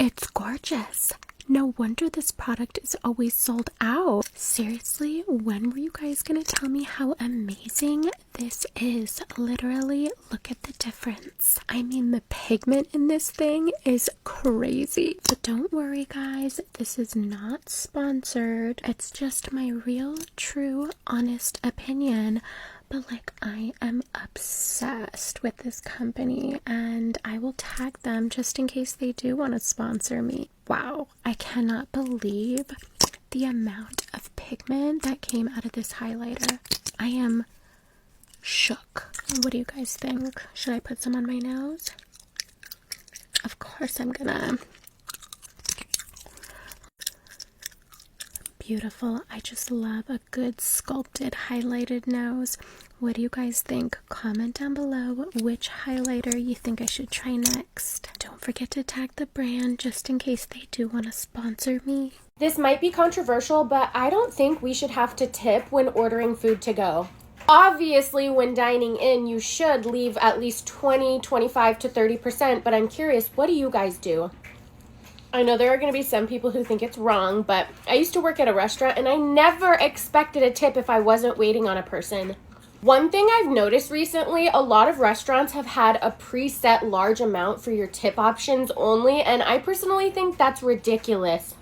It's gorgeous. No wonder this product is always sold out. Seriously, when were you guys gonna tell me how amazing this is? Literally, look at the difference. I mean, the pigment in this thing is crazy. But don't worry, guys, this is not sponsored. It's just my real, true, honest opinion. But like, I am obsessed with this company and I will tag them just in case they do want to sponsor me. Wow, I cannot believe the amount of pigment that came out of this highlighter. I am shook. What do you guys think? Should I put some on my nose? Of course I'm gonna. Beautiful. I just love a good sculpted highlighted nose. What do you guys think? Comment down below which highlighter you think I should try next. Don't forget to tag the brand just in case they do want to sponsor me. This might be controversial, but I don't think we should have to tip when ordering food to go. Obviously, when dining in, you should leave at least 20, 25 to 30%, but I'm curious, what do you guys do? I know there are going to be some people who think it's wrong, but I used to work at a restaurant and I never expected a tip if I wasn't waiting on a person. One thing I've noticed recently, a lot of restaurants have had a preset large amount for your tip options only, and I personally think that's ridiculous.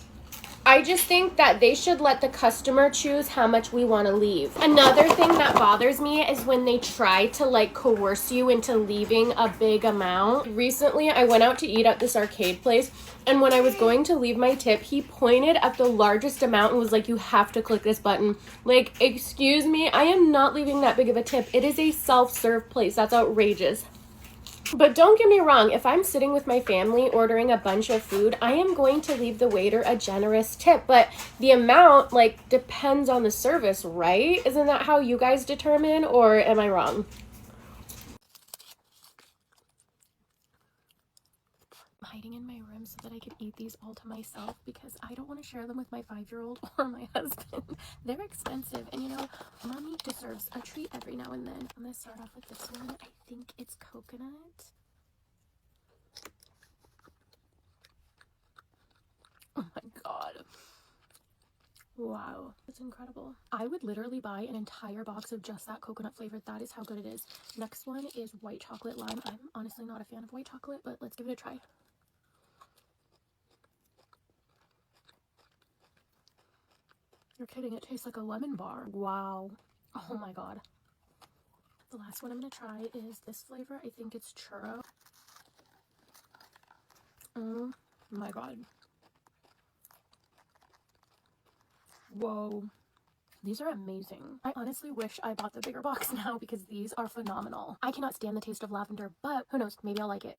I just think that they should let the customer choose how much we want to leave. Another thing that bothers me is when they try to like coerce you into leaving a big amount. Recently, I went out to eat at this arcade place, and when I was going to leave my tip, he pointed at the largest amount and was like, you have to click this button. Like, excuse me, I am not leaving that big of a tip. It is a self-serve place. That's outrageous. But don't get me wrong, if I'm sitting with my family ordering a bunch of food, I am going to leave the waiter a generous tip, but the amount, like, depends on the service, right? Isn't that how you guys determine, or am I wrong? I'm hiding in my room so that I can eat these all to myself because I don't want to share them with my 5-year-old or my husband. They're expensive, and you know, mommy deserves a treat every now and then. I'm going to start off with this one. I think it's coconut. Oh my god. Wow, it's incredible. I would literally buy an entire box of just that coconut flavor. That is how good it is. Next one is white chocolate lime. I'm honestly not a fan of white chocolate, but let's give it a try. You're kidding, it tastes like a lemon bar. Wow. Oh my god. The last one I'm going to try is this flavor. I think it's churro. Oh my god. Whoa. These are amazing. I honestly wish I bought the bigger box now because these are phenomenal. I cannot stand the taste of lavender, but who knows, maybe I'll like it.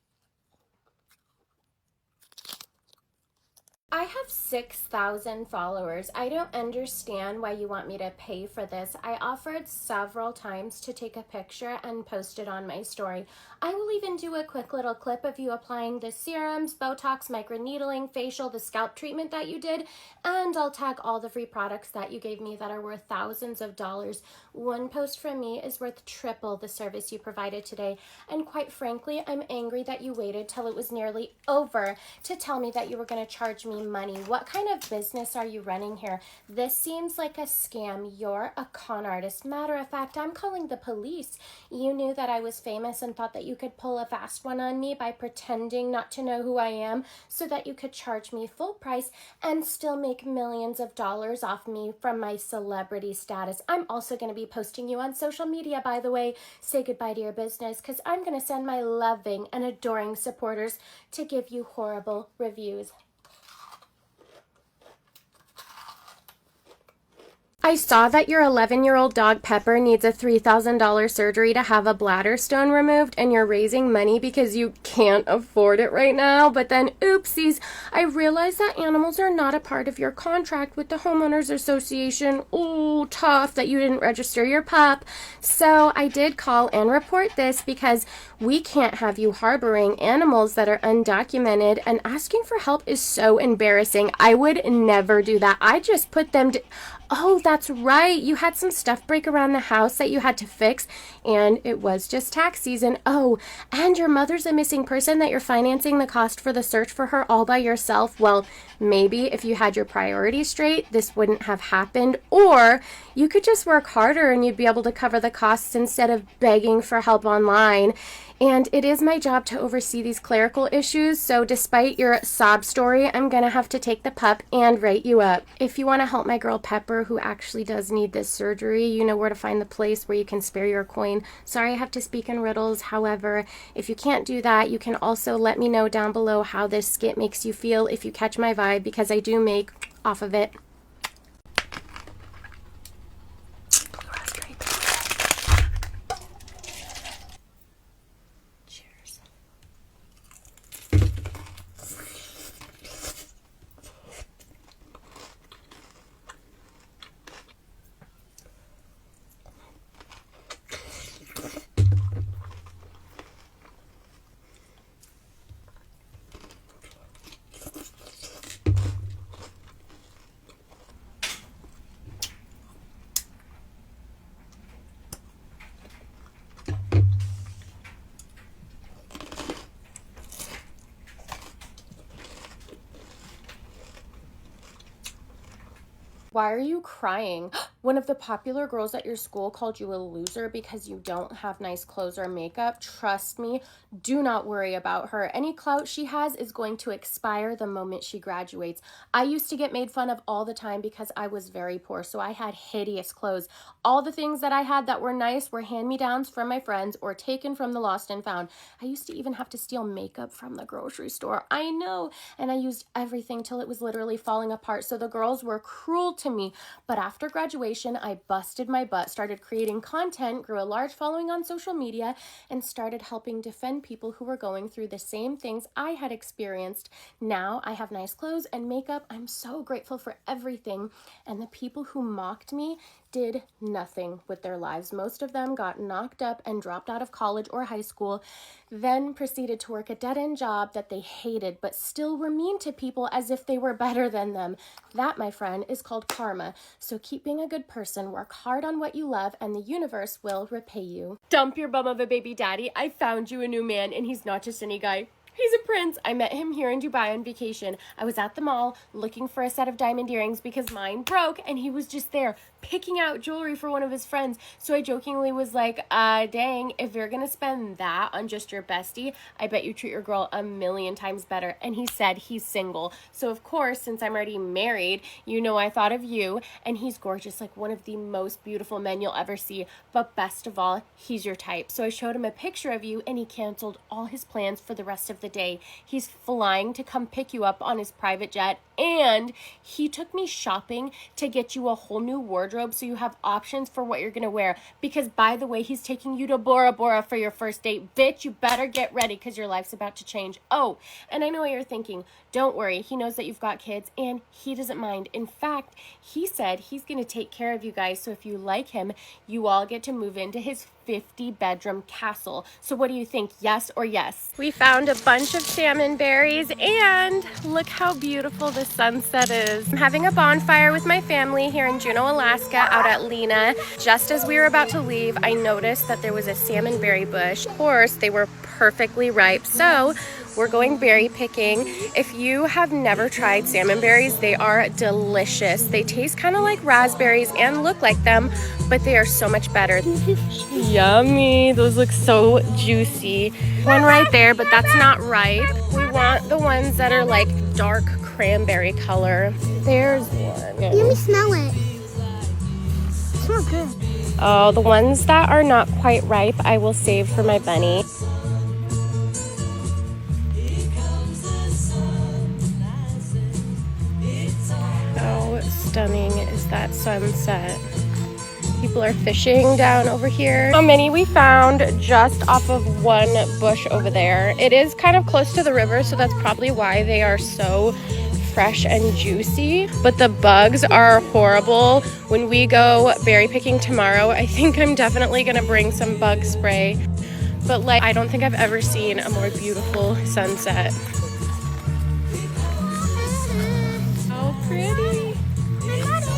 I have 6,000 followers. I don't understand why you want me to pay for this. I offered several times to take a picture and post it on my story. I will even do a quick little clip of you applying the serums, Botox, microneedling, facial, the scalp treatment that you did, and I'll tag all the free products that you gave me that are worth thousands of dollars. One post from me is worth triple the service you provided today, and quite frankly, I'm angry that you waited till it was nearly over to tell me that you were going to charge me money. What kind of business are you running here? This seems like a scam. You're a con artist. Matter of fact, I'm calling the police. You knew that I was famous and thought that you could pull a fast one on me by pretending not to know who I am so that you could charge me full price and still make millions of dollars off me from my celebrity status. I'm also going to be posting you on social media, by the way. Say goodbye to your business because I'm going to send my loving and adoring supporters to give you horrible reviews. I saw that your 11-year-old dog Pepper needs a $3,000 surgery to have a bladder stone removed, and you're raising money because you can't afford it right now. But then, oopsies, I realized that animals are not a part of your contract with the homeowners association. Ooh, tough that you didn't register your pup. So I did call and report this because we can't have you harboring animals that are undocumented, and asking for help is so embarrassing. I would never do that. I just put them to... Oh, that's right. You had some stuff break around the house that you had to fix. and it was just tax season. Oh, and your mother's a missing person that you're financing the cost for the search for her all by yourself. Well, maybe if you had your priorities straight, this wouldn't have happened. Or you could just work harder and you'd be able to cover the costs instead of begging for help online. And it is my job to oversee these clerical issues, so despite your sob story, I'm gonna have to take the pup and write you up. If you want to help my girl Pepper, who actually does need this surgery, you know where to find the place where you can spare your coin. Sorry I have to speak in riddles. However, if you can't do that, you can also let me know down below how this skit makes you feel if you catch my vibe, because I do make off of it. Why are you crying? One of the popular girls at your school called you a loser because you don't have nice clothes or makeup. Trust me, do not worry about her. Any clout she has is going to expire the moment she graduates. I used to get made fun of all the time because I was very poor, so I had hideous clothes. All the things that I had that were nice were hand-me-downs from my friends or taken from the lost and found. I used to even have to steal makeup from the grocery store. I know, and I used everything till it was literally falling apart, so the girls were cruel to me. But after graduation, I busted my butt, started creating content, grew a large following on social media, and started helping defend people who were going through the same things I had experienced. Now I have nice clothes and makeup. I'm so grateful for everything. And the people who mocked me did nothing with their lives. Most of them got knocked up and dropped out of college or high school, then proceeded to work a dead-end job that they hated, but still were mean to people as if they were better than them. That, my friend, is called karma. So keep being a good person, work hard on what you love, and the universe will repay you. Dump your bum of a baby daddy. I found you a new man, and he's not just any guy. He's a prince. I met him here in Dubai on vacation. I was at the mall looking for a set of diamond earrings because mine broke, and he was just there picking out jewelry for one of his friends. So I jokingly was like, dang, if you're gonna spend that on just your bestie, I bet you treat your girl a million times better. And he said he's single. So of course, since I'm already married, you know I thought of you, and he's gorgeous, like one of the most beautiful men you'll ever see. But best of all, he's your type. So I showed him a picture of you, and he canceled all his plans for the rest of the day. He's flying to come pick you up on his private jet, and he took me shopping to get you a whole new wardrobe so you have options for what you're gonna wear. Because by the way, he's taking you to Bora Bora for your first date. Bitch, you better get ready because your life's about to change. Oh, and I know what you're thinking. Don't worry, he knows that you've got kids and he doesn't mind. In fact, he said he's gonna take care of you guys, so if you like him, you all get to move into his 50-bedroom castle. So what do you think, yes or yes? We found a bunch of salmon berries, and look how beautiful the sunset is. I'm having a bonfire with my family here in Juneau, Alaska, out at Lena. Just as we were about to leave, I noticed that there was a salmon berry bush. Of course, they were perfectly ripe, so we're going berry picking. If you have never tried salmon berries, they are delicious. They taste kind of like raspberries and look like them, but they are so much better. Yummy, those look so juicy. One right there, but that's not ripe. We want the ones that are like dark cranberry color. There's one. Let me smell it. It smells good. Oh, the ones that are not quite ripe, I will save for my bunny. How stunning is that sunset? People are fishing down over here. How many we found just off of one bush over there. It is kind of close to the river, so that's probably why they are so fresh and juicy. But the bugs are horrible. When we go berry picking tomorrow, I think I'm definitely gonna bring some bug spray. But like, I don't think I've ever seen a more beautiful sunset. So pretty. I got it.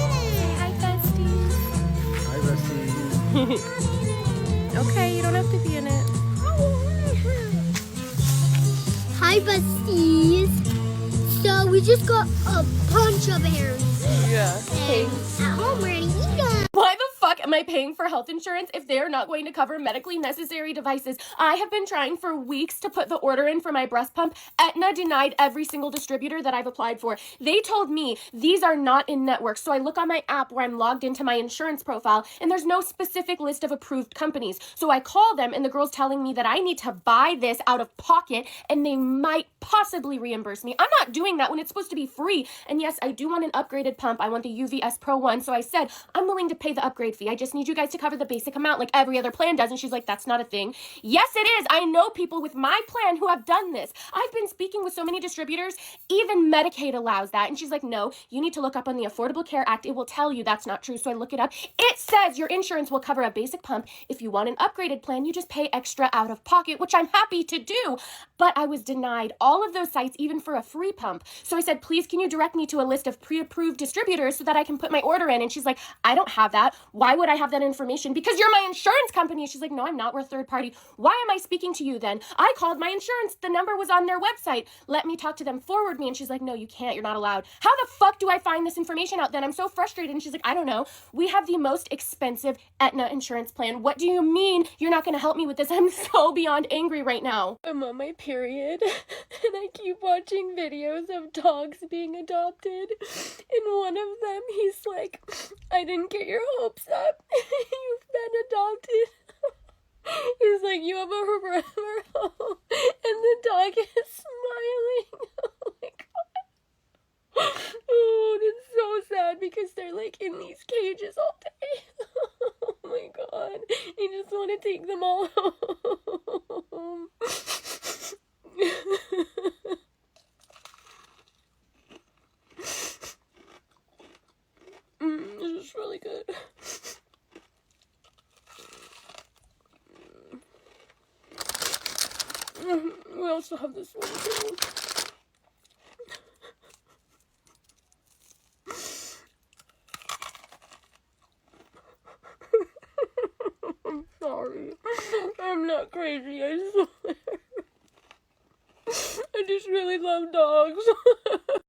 Okay. we just got a bunch of berries. Yeah. Okay. At home, we're gonna eat them. Why the fuck am I paying for health insurance if they're not going to cover medically necessary devices? I have been trying for weeks to put the order in for my breast pump. Aetna denied every single distributor that I've applied for. They told me these are not in network. So I look on my app where I'm logged into my insurance profile and there's no specific list of approved companies. So I call them and the girl's telling me that I need to buy this out of pocket and they might possibly reimburse me. I'm not doing that when it's supposed to be free. And yes, I do want an upgraded pump. I want the UVS Pro 1. So I said, I'm willing to pay the upgrade fee. I just need you guys to cover the basic amount like every other plan does. And she's like, that's not a thing. Yes, it is. I know people with my plan who have done this. I've been speaking with so many distributors. Even Medicaid allows that. And she's like, no, you need to look up on the Affordable Care Act. It will tell you that's not true. So I look it up. It says your insurance will cover a basic pump. If you want an upgraded plan, you just pay extra out of pocket, which I'm happy to do. But I was denied all of those sites, even for a free pump. So I said, please, can you direct me to a list of pre-approved distributors so that I can put my order in? And she's like, I don't have that. Why would I have that information? Because you're my insurance company. She's like, no, I'm not. We're a third party. Why am I speaking to you then? I called my insurance. The number was on their website. Let me talk to them. Forward me. And she's like, no, you can't. You're not allowed. How the fuck do I find this information out then? I'm so frustrated. And she's like, I don't know. We have the most expensive Aetna insurance plan. What do you mean you're not going to help me with this? I'm so beyond angry right now. I'm on my period and I keep watching videos of dogs being adopted. In one of them, he's like, I didn't get your hopes up. You've been adopted. He's like, you have a forever home. And the dog is smiling. Oh my god. Oh, it's so sad because they're like in these cages all day. Oh my god. I just want to take them all home. This is really good. We also have this one too. I'm sorry. I'm not crazy, I swear. I just really love dogs.